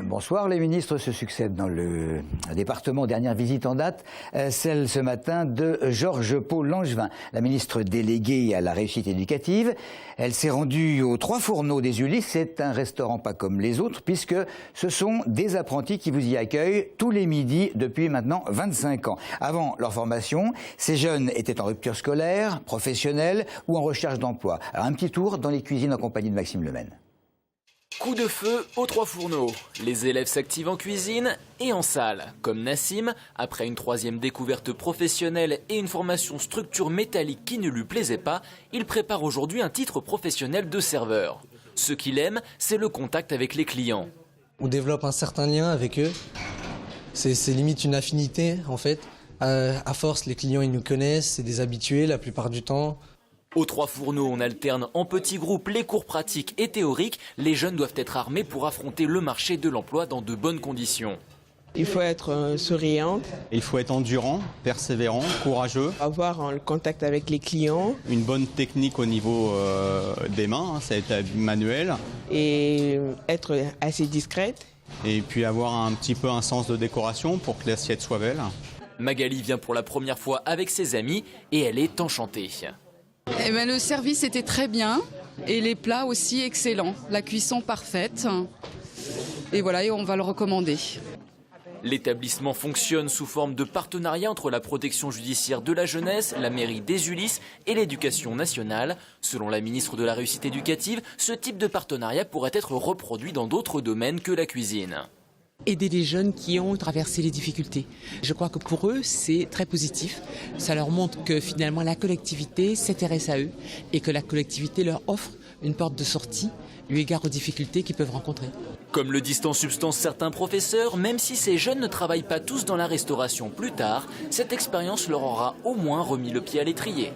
Bonsoir, les ministres se succèdent dans le département. Dernière visite en date, celle ce matin de Georges Pau Langevin, la ministre déléguée à la réussite éducative. Elle s'est rendue aux Trois Fourneaux des Ulysses. C'est un restaurant pas comme les autres puisque ce sont des apprentis qui vous y accueillent tous les midis depuis maintenant 25 ans. Avant leur formation, ces jeunes étaient en rupture scolaire, professionnelle ou en recherche d'emploi. Alors un petit tour dans les cuisines en compagnie de Maxime Lemaine. Coup de feu aux Trois Fourneaux. Les élèves s'activent en cuisine et en salle. Comme Nassim, après une troisième découverte professionnelle et une formation structure métallique qui ne lui plaisait pas, il prépare aujourd'hui un titre professionnel de serveur. Ce qu'il aime, c'est le contact avec les clients. On développe un certain lien avec eux. C'est limite une affinité en fait. À force, les clients ils nous connaissent, c'est des habitués la plupart du temps. Aux Trois Fourneaux, on alterne en petits groupes les cours pratiques et théoriques. Les jeunes doivent être armés pour affronter le marché de l'emploi dans de bonnes conditions. Il faut être souriant. Il faut être endurant, persévérant, courageux. Avoir le contact avec les clients. Une bonne technique au niveau des mains, ça va être manuel. Et être assez discrète. Et puis avoir un petit peu un sens de décoration pour que l'assiette soit belle. Magali vient pour la première fois avec ses amis et elle est enchantée. Eh ben, le service était très bien et les plats aussi excellents. La cuisson parfaite. Et voilà, et on va le recommander. L'établissement fonctionne sous forme de partenariat entre la protection judiciaire de la jeunesse, la mairie des Ulysses et l'éducation nationale. Selon la ministre de la Réussite éducative, ce type de partenariat pourrait être reproduit dans d'autres domaines que la cuisine. Aider les jeunes qui ont traversé les difficultés. Je crois que pour eux, c'est très positif. Ça leur montre que finalement la collectivité s'intéresse à eux et que la collectivité leur offre une porte de sortie eu égard aux difficultés qu'ils peuvent rencontrer. Comme le disent en substance certains professeurs, même si ces jeunes ne travaillent pas tous dans la restauration plus tard, cette expérience leur aura au moins remis le pied à l'étrier.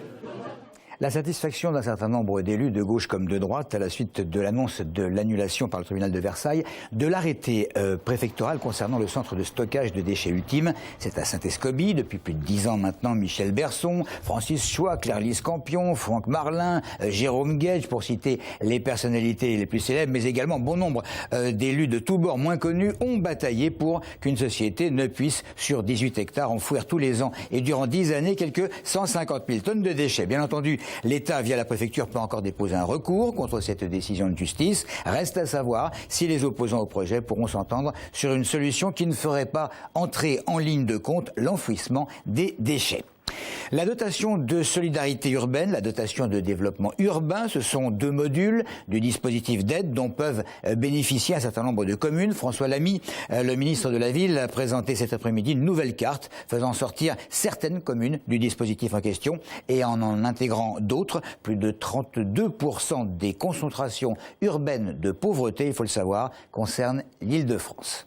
La satisfaction d'un certain nombre d'élus de gauche comme de droite à la suite de l'annonce de l'annulation par le tribunal de Versailles de l'arrêté préfectoral concernant le centre de stockage de déchets ultimes. C'est à Saint-Escobie depuis plus de 10 ans maintenant. Michel Berson, Francis Choix, Claire-Lise Campion, Franck Marlin, Jérôme Guedj pour citer les personnalités les plus célèbres, mais également bon nombre d'élus de tous bords moins connus ont bataillé pour qu'une société ne puisse sur 18 hectares enfouir tous les ans et durant 10 années quelques 150 000 tonnes de déchets. Bien entendu, l'État, via la préfecture, peut encore déposer un recours contre cette décision de justice. Reste à savoir si les opposants au projet pourront s'entendre sur une solution qui ne ferait pas entrer en ligne de compte l'enfouissement des déchets. La dotation de solidarité urbaine, la dotation de développement urbain, ce sont deux modules du dispositif d'aide dont peuvent bénéficier un certain nombre de communes. François Lamy, le ministre de la Ville, a présenté cet après-midi une nouvelle carte faisant sortir certaines communes du dispositif en question et en intégrant d'autres. Plus de 32% des concentrations urbaines de pauvreté, il faut le savoir, concernent l'Île-de-France.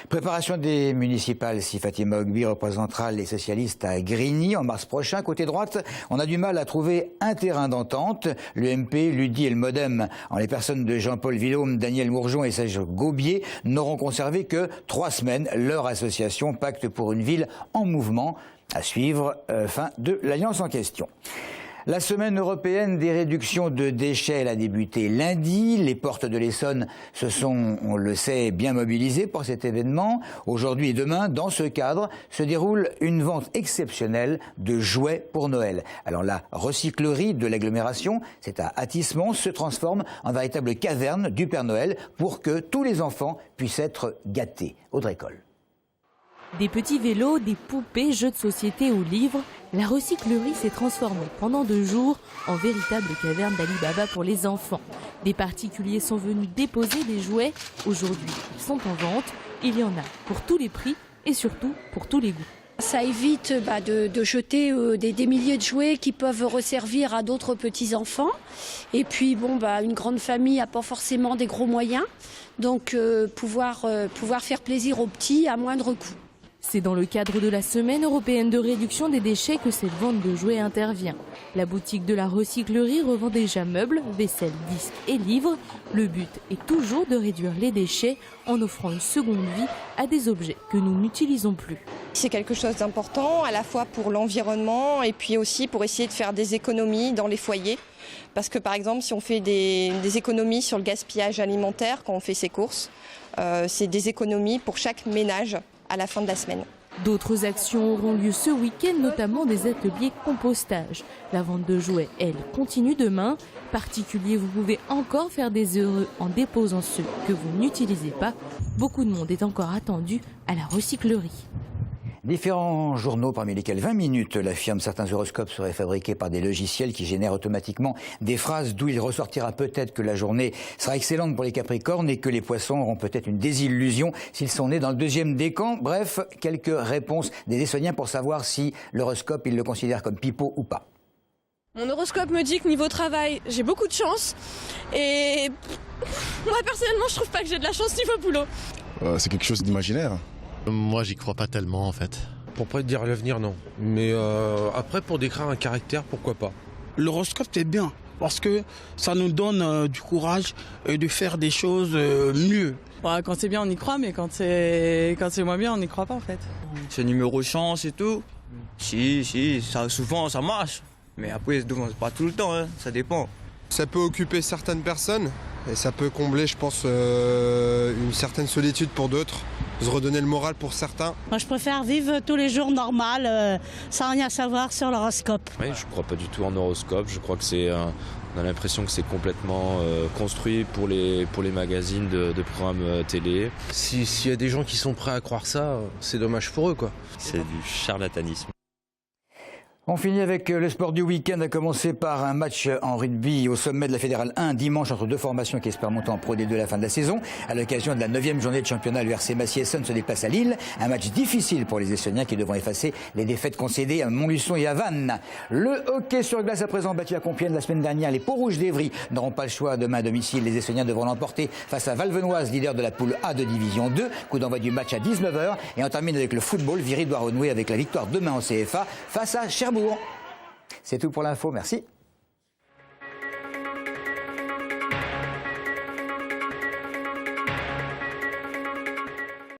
Préparation des municipales, si Fatima Ogbi représentera les socialistes à Grigny en mars prochain. Côté droite, on a du mal à trouver un terrain d'entente. L'UMP, l'UDI et le MoDem, en les personnes de Jean-Paul Villaume, Daniel Mourgeon et Serge Gaubier, n'auront conservé que 3 semaines. Leur association Pacte pour une ville en mouvement. À suivre, fin de l'alliance en question. La semaine européenne des réductions de déchets, elle a débuté lundi. Les portes de l'Essonne se sont, on le sait, bien mobilisées pour cet événement. Aujourd'hui et demain, dans ce cadre, se déroule une vente exceptionnelle de jouets pour Noël. Alors la recyclerie de l'agglomération, c'est à Athis-Mons, se transforme en véritable caverne du Père Noël pour que tous les enfants puissent être gâtés. Audrey Coll. Des petits vélos, des poupées, jeux de société ou livres, la recyclerie s'est transformée pendant 2 jours en véritable caverne d'Ali Baba pour les enfants. Des particuliers sont venus déposer des jouets. Aujourd'hui, ils sont en vente. Il y en a pour tous les prix et surtout pour tous les goûts. Ça évite de jeter des milliers de jouets qui peuvent resservir à d'autres petits-enfants. Et puis, une grande famille n'a pas forcément des gros moyens. Donc, pouvoir faire plaisir aux petits à moindre coût. C'est dans le cadre de la semaine européenne de réduction des déchets que cette vente de jouets intervient. La boutique de la recyclerie revend déjà meubles, vaisselle, disques et livres. Le but est toujours de réduire les déchets en offrant une seconde vie à des objets que nous n'utilisons plus. C'est quelque chose d'important à la fois pour l'environnement et puis aussi pour essayer de faire des économies dans les foyers. Parce que par exemple, si on fait des économies sur le gaspillage alimentaire quand on fait ses courses, c'est des économies pour chaque ménage à la fin de la semaine. D'autres actions auront lieu ce week-end, notamment des ateliers compostage. La vente de jouets, elle, continue demain. Particulier, vous pouvez encore faire des heureux en déposant ceux que vous n'utilisez pas. Beaucoup de monde est encore attendu à la recyclerie. Différents journaux, parmi lesquels 20 minutes l'affirment, certains horoscopes seraient fabriqués par des logiciels qui génèrent automatiquement des phrases d'où il ressortira peut-être que la journée sera excellente pour les Capricornes et que les Poissons auront peut-être une désillusion s'ils sont nés dans le deuxième décan. Bref, quelques réponses des Essoniens pour savoir si l'horoscope, ils le considèrent comme pipeau ou pas. Mon horoscope me dit que niveau travail, j'ai beaucoup de chance. Et moi, personnellement, je trouve pas que j'ai de la chance niveau boulot. C'est quelque chose d'imaginaire. Moi, j'y crois pas tellement, en fait. Pour prédire l'avenir, non. Mais après, pour décrire un caractère, pourquoi pas. L'horoscope, c'est bien, parce que ça nous donne du courage de faire des choses mieux. Ouais, quand c'est bien, on y croit, mais quand c'est moins bien, on n'y croit pas, en fait. C'est numéro chance et tout. Si, ça, souvent, ça marche. Mais après, c'est pas tout le temps, hein, ça dépend. Ça peut occuper certaines personnes et ça peut combler, je pense, une certaine solitude pour d'autres, se redonner le moral pour certains. Moi, je préfère vivre tous les jours normal, sans rien savoir sur l'horoscope. Oui, je ne crois pas du tout en horoscope. Je crois que on a l'impression que c'est complètement construit pour les magazines de programmes télé. S'il y a des gens qui sont prêts à croire ça, c'est dommage pour eux, quoi. C'est du charlatanisme. On finit avec le sport du week-end, à commencer par un match en rugby au sommet de la Fédérale 1 dimanche entre deux formations qui espèrent monter en Pro D2 à la fin de la saison. À l'occasion de la 9e journée de championnat, le RC Massy-Essonnes se déplace à Lille. Un match difficile pour les Essoniens qui devront effacer les défaites concédées à Montluçon et à Vannes. Le hockey sur glace à présent battu à Compiègne la semaine dernière. Les Peaux-Rouges d'Evry n'auront pas le choix demain à domicile. Les Essoniens devront l'emporter face à Valvenoise, leader de la poule A de Division 2. Coup d'envoi du match à 19h. Et on termine avec le football. Viry doit renouer avec la victoire demain en CFA face à Cherbourg. C'est tout pour l'info, merci.